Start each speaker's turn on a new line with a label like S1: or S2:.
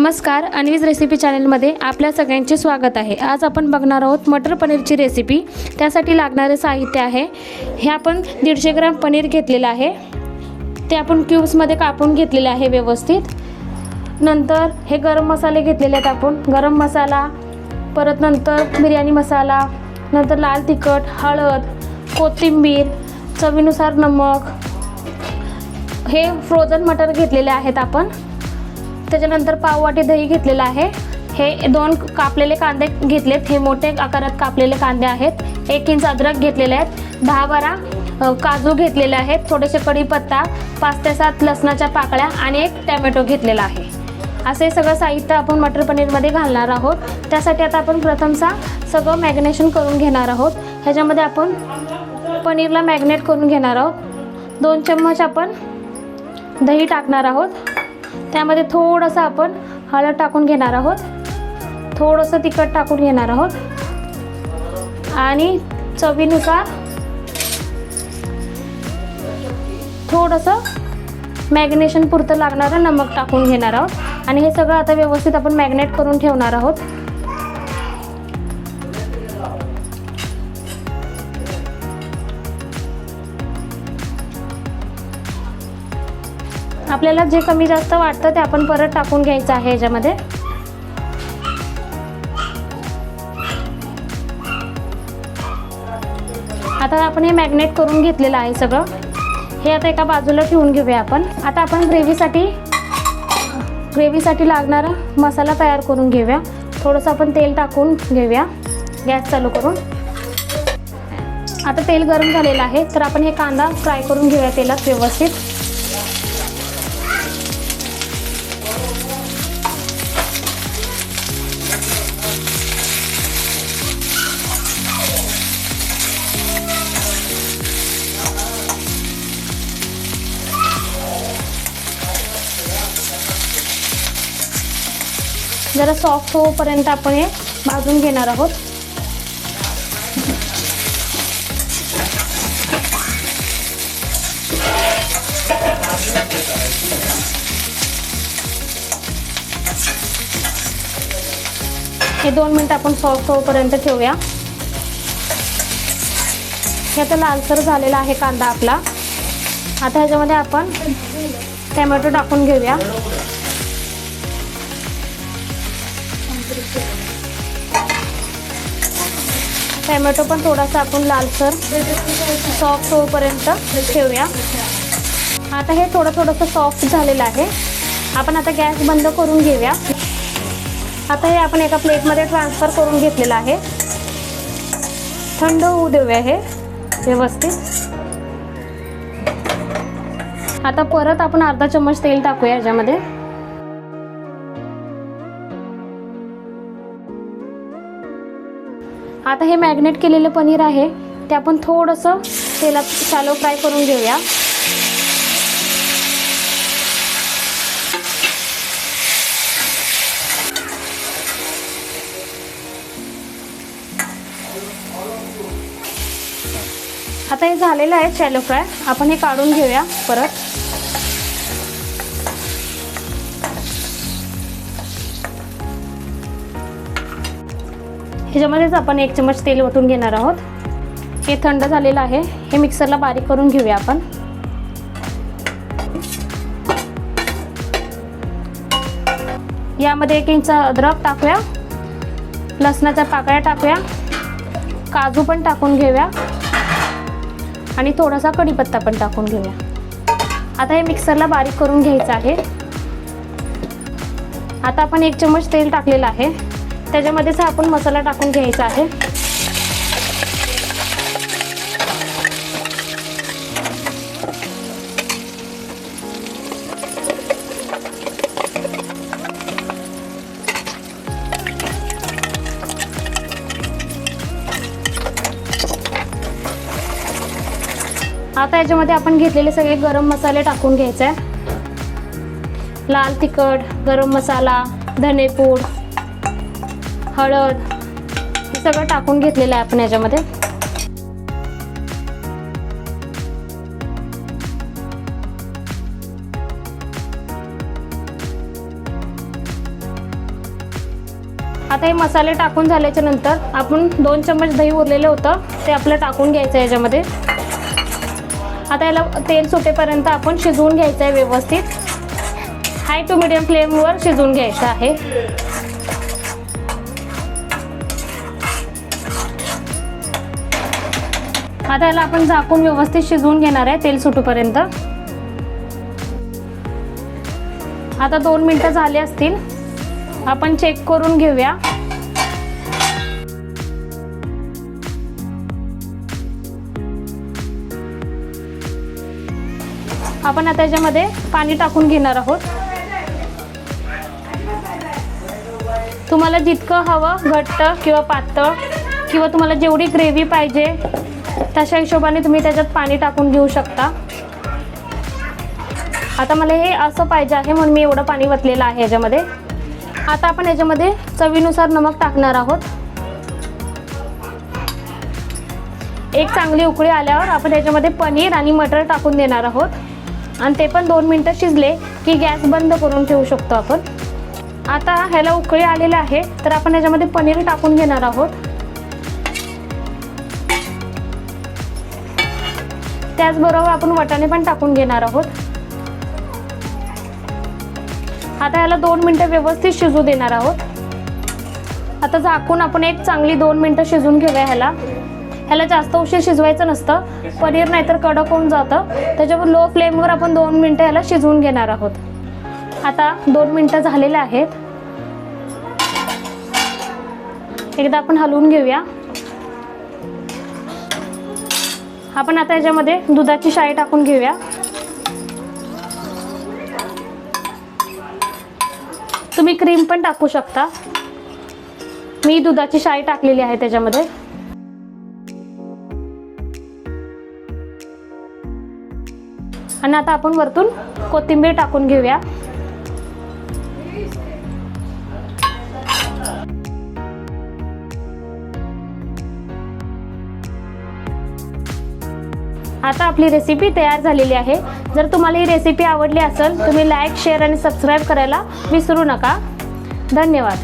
S1: नमस्कार, अन्वीज रेसिपी चॅनलमध्ये आपल्या सगळ्यांचे स्वागत आहे। आज आपण बघणार आहोत मटर पनीरची रेसिपी। त्यासाठी लागणारे साहित्य आहे, हे आपण 150 ग्रॅम पनीर घेतलेले आहे, ते आपण क्यूब्समध्ये कापून घेतलेले आहे व्यवस्थित। नंतर हे गरम मसाले घेतलेले आहेत आपण, गरम मसाला, परत नंतर बिर्याणी मसाला, नंतर लाल तिखट, हळद, कोथिंबीर, चवीनुसार नमक, हे फ्रोझन मटर घेतलेले आहेत आपण। त्याच्यानंतर पाव वाटी दही घेतलेला आहे, हे 2 कापलेले कांदे घेतलेत, हे मोठे आकारात कापलेले कांदे आहेत। 1 इंच अद्रक घेतलेले आहेत, 10-12 काजू घेतलेले आहेत, थोडेसे कढीपत्ता, 5 ते 7 लसणाच्या पाकळ्या आणि 1 टोमॅटो घेतलेला आहे। असे सगळं साहित्य आपण मटर पनीरमध्ये घालणार आहोत। त्यासाठी आता आपण प्रथमचा सगळं मॅरिनेशन करून घेणार आहोत। ह्याच्यामध्ये आपण पनीरला मॅरिनेट करून घेणार आहोत। 2 चम्मच आपण दही टाकणार आहोत, त्यामध्ये थोडंसं आपण हळद टाकून घेणार आहोत, थोडंसं तिखट टाकून घेणार आहोत आणि चवीनुसार थोडंसं मॅरिनेशन पुरतं लागणारं नमक टाकून घेणार आहोत आणि हे सगळं आता व्यवस्थित आपण मॅरिनेट करून ठेवणार आहोत। आपल्याला जे कमी जास्त वाटतं ते आपण परत टाकून घ्यायचं आहे याच्यामध्ये। आता आपण हे मॅरिनेट करून घेतलेलं आहे सगळं, हे आता एका बाजूला ठेवून घेऊया आपण। आता आपण ग्रेव्हीसाठी लागणारा मसाला तयार करून घेऊया। थोडंसं आपण तेल टाकून घेऊया, गॅस चालू करून। आता तेल गरम झालेलं आहे, तर आपण हे कांदा फ्राय करून घेऊया तेलात व्यवस्थित। जरा सॉफ्ट होईपर्यंत आपण हे भाजून घेणार आहोत। हे 2 मिनिट आपण सॉफ्ट होईपर्यंत ठेवूया। हे आता लालसर झालेला आहे कांदा आपला। आता ह्याच्यामध्ये आपण टोमॅटो टाकून घेऊया। टोमॅटो पण थोडासा आपण लालसर सॉफ्ट होईपर्यंत ठेवूया। आता हे थोडंसं सॉफ्ट झालेलं आहे, आपण आता गॅस बंद करून घेऊया। आता हे आपण एका प्लेटमध्ये ट्रान्सफर करून घेतलेलं आहे, थंड होऊ देऊया हे व्यवस्थित। आता परत आपण अर्धा चम्मच तेल टाकूया याच्यामध्ये। आता हे मॅरिनेट केलेलं पनीर आहे, ते आपण थोडंसं तेलात शॅलो फ्राय करून घेऊया। आता हे झालेलं आहे शॅलो फ्राय, आपण हे काढून घेऊया परत। ह्याच्यामध्येच आपण 1 चम्मच तेल ओतून घेणार आहोत। हे थंड झालेलं आहे, हे मिक्सरला बारीक करून घेऊया आपण। यामध्ये 1 इंच अद्रक टाकूया, लसणाच्या पाकळ्या टाकूया, काजू पण टाकून घेऊया आणि थोडासा कढीपत्ता पण टाकून घेऊया। आता हे मिक्सरला बारीक करून घ्यायचं आहे। आता आपण 1 चम्मच तेल टाकलेलं आहे, त्याच्यामध्येच आपण मसाला टाकून घ्यायचा आहे। आता याच्यामध्ये आपण घेतलेले सगळे गरम मसाले टाकून घ्यायचे आहे। लाल तिखट, गरम मसाला, धनेपूड, हळद, हे सगळं टाकून घेतलेलं आहे आपण याच्यामध्ये। आता हे मसाले टाकून झाल्याच्या नंतर आपण 2 चम्मच दही उरलेलं होतं ते आपलं टाकून घ्यायचं आहे याच्यामध्ये. आता याला तेल सुटेपर्यंत आपण शिजवून घ्यायचं आहे व्यवस्थित. हाय टू मीडियम फ्लेमवर शिजवून घ्यायचं आहे. आता याला आपण झाकून व्यवस्थित शिजवून घेणार आहे तेल सुटूपर्यंत. आता 2 मिनटं झाले असतील, आपण चेक करून घेऊया. आपण आता याच्यामध्ये पाणी टाकून घेणार आहोत. तुम्हाला जितकं हवं, घट्ट किंवा पातळ किंवा तुम्हाला जेवढी ग्रेव्ही पाहिजे तशा हिशोबाने तुम्ही त्याच्यात पाणी टाकून घेऊ शकता. आता मला हे असं पाहिजे आहे म्हणून मी एवढं पाणी वतलेलं आहे याच्यामध्ये. आता आपण याच्यामध्ये चवीनुसार नमक टाकणार आहोत. एक चांगली उकळी आल्यावर आपण याच्यामध्ये पनीर आणि मटर टाकून देणार आहोत आणि ते पण 2 मिनटं शिजले की गॅस बंद करून ठेवू शकतो आपण. आता ह्याला उकळी आलेले आहे तर आपण याच्यामध्ये पनीर टाकून घेणार आहोत. त्याचबरोबर आपण वाटाणे पण टाकून घेणार आहोत. आता याला 2 मिनटं व्यवस्थित शिजू देणार आहोत. आता झाकून आपण एक चांगली 2 मिनटं शिजवून घेऊया ह्याला जास्त उशीर शिजवायचं नसतं, पनीर नाहीतर कडक होऊन जातं. त्याच्यावर लो फ्लेमवर आपण 2 मिनटं ह्याला शिजवून घेणार आहोत. आता 2 मिनटं झालेले आहेत. एकदा आपण हलवून घेऊया. आपण आता याच्यामध्ये दुधाची शाई टाकून घेऊया. तुम्ही क्रीम पण टाकू शकता. मी दुधाची शाई टाकलेली आहे त्याच्यामध्ये. आणि आता आपण वरतून कोथिंबीर टाकून घेऊया. आता आपली रेसिपी तयार झालेली आहे. जर तुम्हाला ही रेसिपी आवडली असेल तुम्ही लाईक, शेअर आणि सबस्क्राईब करायला विसरू नका. धन्यवाद.